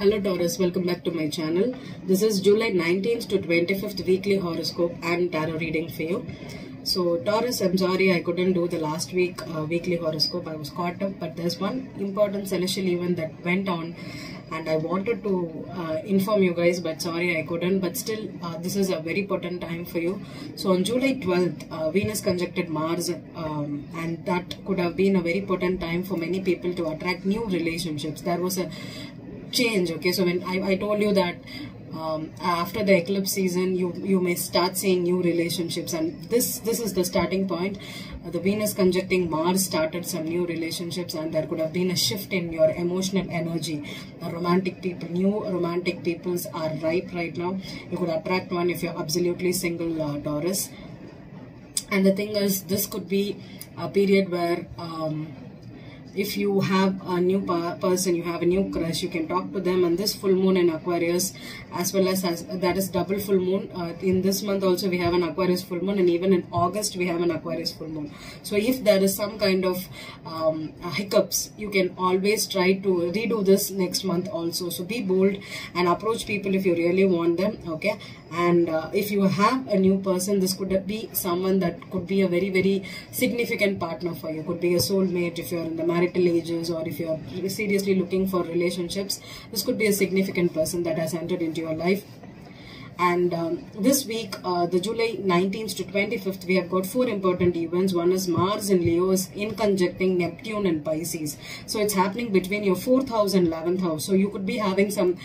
Hello Taurus, welcome back to my channel. This is July 19th to 25th weekly horoscope and tarot reading for you. So Taurus, I'm sorry I couldn't do the last week weekly horoscope. I was caught up, but there's one important celestial event that went on and I wanted to inform you guys, but sorry I couldn't. But still, this is a very potent time for you. So on July 12th, Venus conjuncted Mars, and that could have been a very potent time for many people to attract new relationships. There was a change. Okay, so when I told you that after the eclipse season you may start seeing new relationships, and this is the starting point. The Venus conjuncting Mars started some new relationships, and there could have been a shift in your emotional energy. Romantic people, new romantic peoples are ripe right now. You could attract one if you're absolutely single, Taurus. And the thing is, this could be a period where if you have a new person, you have a new crush, you can talk to them. And this full moon in Aquarius, as well as that is double full moon. In this month also we have an Aquarius full moon, and even in August we have an Aquarius full moon. So if there is some kind of hiccups, you can always try to redo this next month also. So be bold and approach people if you really want them. Okay, and if you have a new person, this could be someone that could be a very, very significant partner for you. Could be a soulmate if you're in the marital ages, or if you're seriously looking for relationships. This could be a significant person that has entered into your life. And this week, the July 19th to 25th, we have got 4 important events. One is Mars in Leo is in conjuncting Neptune in Pisces. So it's happening between your 4th house and 11th house. So you could be having some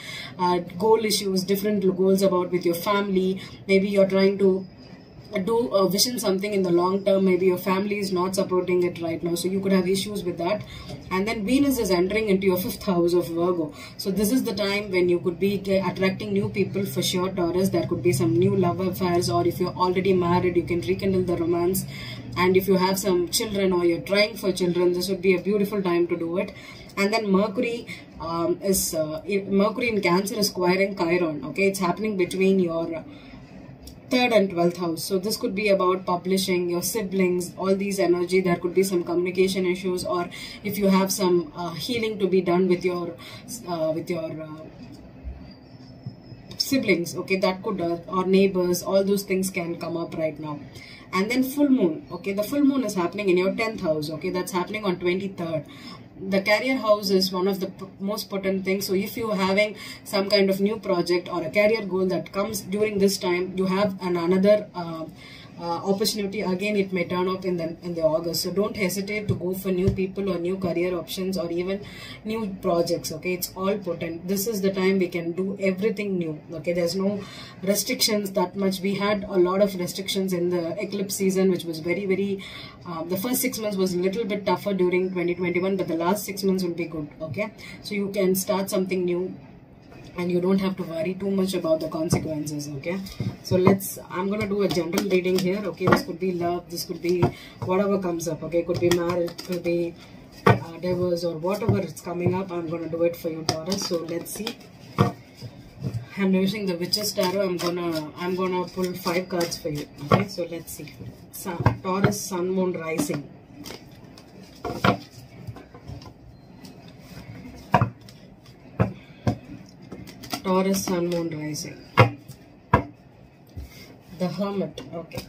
goal issues, different goals about with your family. Maybe you're trying to vision something in the long term. Maybe your family is not supporting it right now, so you could have issues with that. And then Venus is entering into your 5th house of Virgo. So this is the time when you could be attracting new people for sure, Taurus. There could be some new love affairs, or if you're already married, you can rekindle the romance. And if you have some children or you're trying for children, this would be a beautiful time to do it. And then Mercury Mercury in Cancer is squaring Chiron. Okay, it's happening between your 3rd and 12th house. So this could be about publishing, your siblings, all these energy. There could be some communication issues, or if you have some healing to be done with your siblings, okay, that could or neighbors, all those things can come up right now. And then full moon, okay, the full moon is happening in your 10th house. Okay, that's happening on 23rd. The career house is one of the most potent things. So if you're having some kind of new project or a career goal that comes during this time, you have another opportunity. Again, it may turn up in the August. So don't hesitate to go for new people or new career options or even new projects. Okay, it's all potent. This is the time we can do everything new. Okay, there's no restrictions that much. We had a lot of restrictions in the eclipse season, which was very, very the first 6 months was a little bit tougher during 2021, but the last 6 months will be good. Okay, so you can start something new and you don't have to worry too much about the consequences. Okay, so I'm gonna do a general reading here. Okay, this could be love, this could be whatever comes up. Okay, could be marriage, could be divorce, or whatever is coming up. I'm gonna do it for you, Taurus. So let's see. I'm using the Witch's Tarot. I'm gonna pull 5 cards for you. Okay, so let's see. Taurus, Sun, Moon, Rising. Taurus, Sun, Moon, Rising. The Hermit. Okay,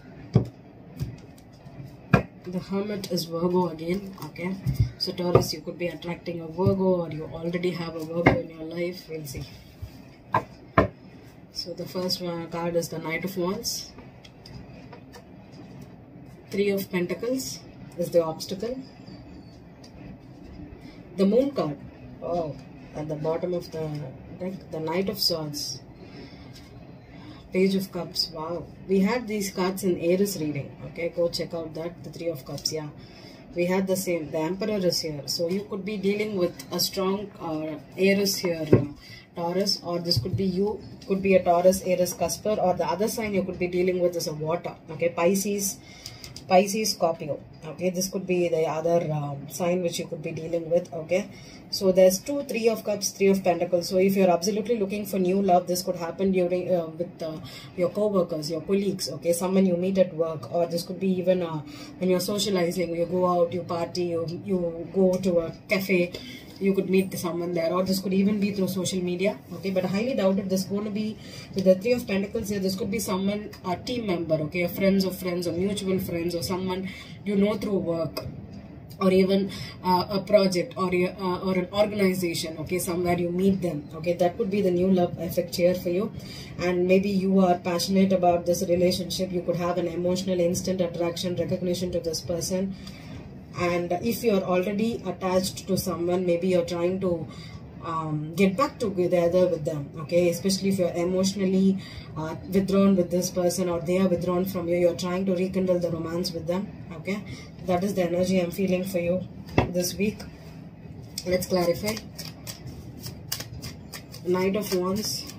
the Hermit is Virgo again. Okay, so Taurus, you could be attracting a Virgo, or you already have a Virgo in your life. We'll see. So the first card is the Knight of Wands. 3 of Pentacles is the obstacle. The Moon card. Oh, at the bottom of the deck, the Knight of Swords. Page of Cups. Wow, we had these cards in Aries reading. Okay, go check out that. The 3 of Cups. Yeah, we had the same. The Emperor is here, so you could be dealing with a strong Aries here, Taurus, or this could be you. Could be a Taurus, Aries, Cusper, or the other sign you could be dealing with is a water. Okay, Pisces, Scorpio. Okay, this could be the other sign which you could be dealing with. Okay, so there's 3 of Cups, 3 of Pentacles. So if you're absolutely looking for new love, this could happen during with your co-workers, your colleagues. Okay, someone you meet at work, or this could be even when you're socializing. You go out, you party, you go to a cafe. you could meet someone there, or this could even be through social media. Okay, but I highly doubt it. This is going to be with the Three of Pentacles here. This could be someone, a team member, okay, a friends of friends, or mutual friends, or someone you know through work, or even a project, or an organization, okay, somewhere you meet them. Okay, that could be the new love effect here for you. And maybe you are passionate about this relationship. You could have an emotional instant attraction, recognition to this person. And if you are already attached to someone, maybe you're trying to get back together with them. Okay, especially if you're emotionally withdrawn with this person, or they are withdrawn from you, you're trying to rekindle the romance with them. Okay, that is the energy I'm feeling for you this week. Let's clarify. Knight of Wands.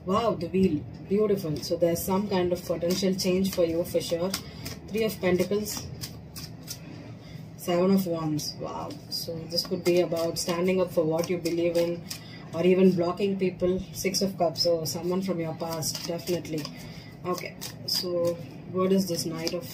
Wow, the Wheel, beautiful. So there's some kind of potential change for you for sure. Three of Pentacles. Seven of Wands. Wow. So this could be about standing up for what you believe in, or even blocking people. Six of Cups. So someone from your past, definitely. Okay. So what is this Knight of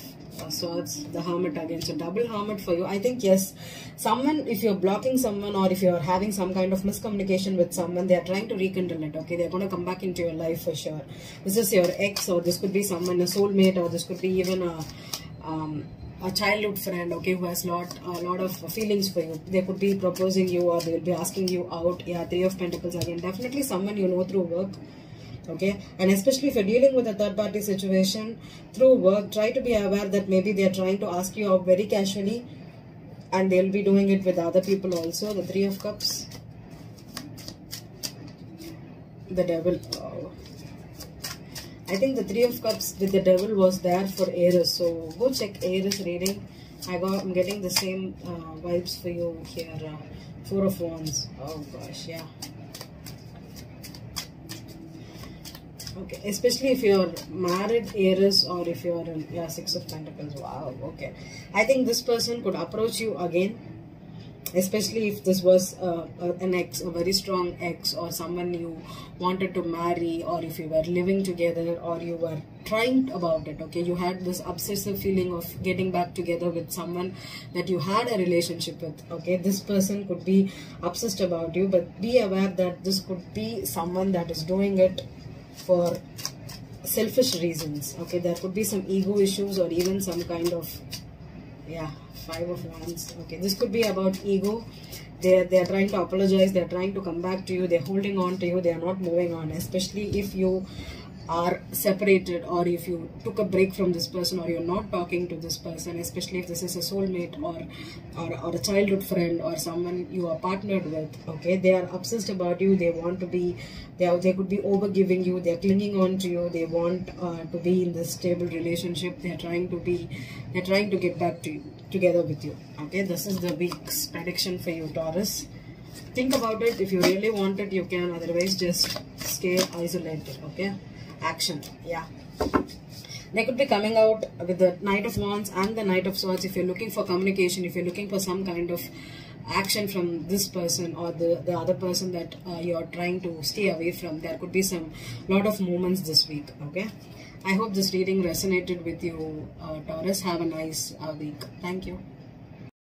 Swords? The Hermit again. So double Hermit for you. I think yes, someone, if you're blocking someone, or if you're having some kind of miscommunication with someone, they're trying to rekindle it. Okay, they're going to come back into your life for sure. This is your ex, or this could be someone, a soulmate, or this could be even a childhood friend, okay, who has a lot of feelings for you. They could be proposing you, or they will be asking you out. Yeah, Three of Pentacles again. Definitely someone you know through work. Okay, and especially if you're dealing with a third party situation through work, try to be aware that maybe they're trying to ask you out very casually, and they'll be doing it with other people also. The Three of Cups. The Devil. Oh. I think the Three of Cups with the Devil was there for Aries. So go check Aries reading. I'm getting the same vibes for you here. Four of Wands. Oh gosh, yeah. Okay, especially if you're married, Aries, or if you're in, yeah, Six of Pentacles. Wow, okay. I think this person could approach you again, especially if this was an ex, a very strong ex, or someone you wanted to marry, or if you were living together, or you were trying about it. Okay, you had this obsessive feeling of getting back together with someone that you had a relationship with. Okay, this person could be obsessed about you, but be aware that this could be someone that is doing it for selfish reasons. Okay, there could be some ego issues, or even some kind of, yeah, Five of Wands. Okay, this could be about ego. They're trying to apologize. They're trying to come back to you. They're holding on to you. They are not moving on. Especially if you are separated, or if you took a break from this person, or you're not talking to this person. Especially if this is a soulmate, or a childhood friend, or someone you are partnered with. Okay, they are obsessed about you. They want to be. They could be overgiving you. They're clinging on to you. They want to be in this stable relationship. They're trying to get back to you, together with you. Okay, this is the week's prediction for you, Taurus. Think about it. If you really want it, you can. Otherwise, just stay isolated. Okay, action. Yeah, they could be coming out with the Knight of Wands and the Knight of Swords. If you're looking for communication, if you're looking for some kind of action from this person, or the other person that you're trying to stay away from, there could be some lot of movements this week. Okay, I hope this reading resonated with you, Taurus. Have a nice week. Thank you.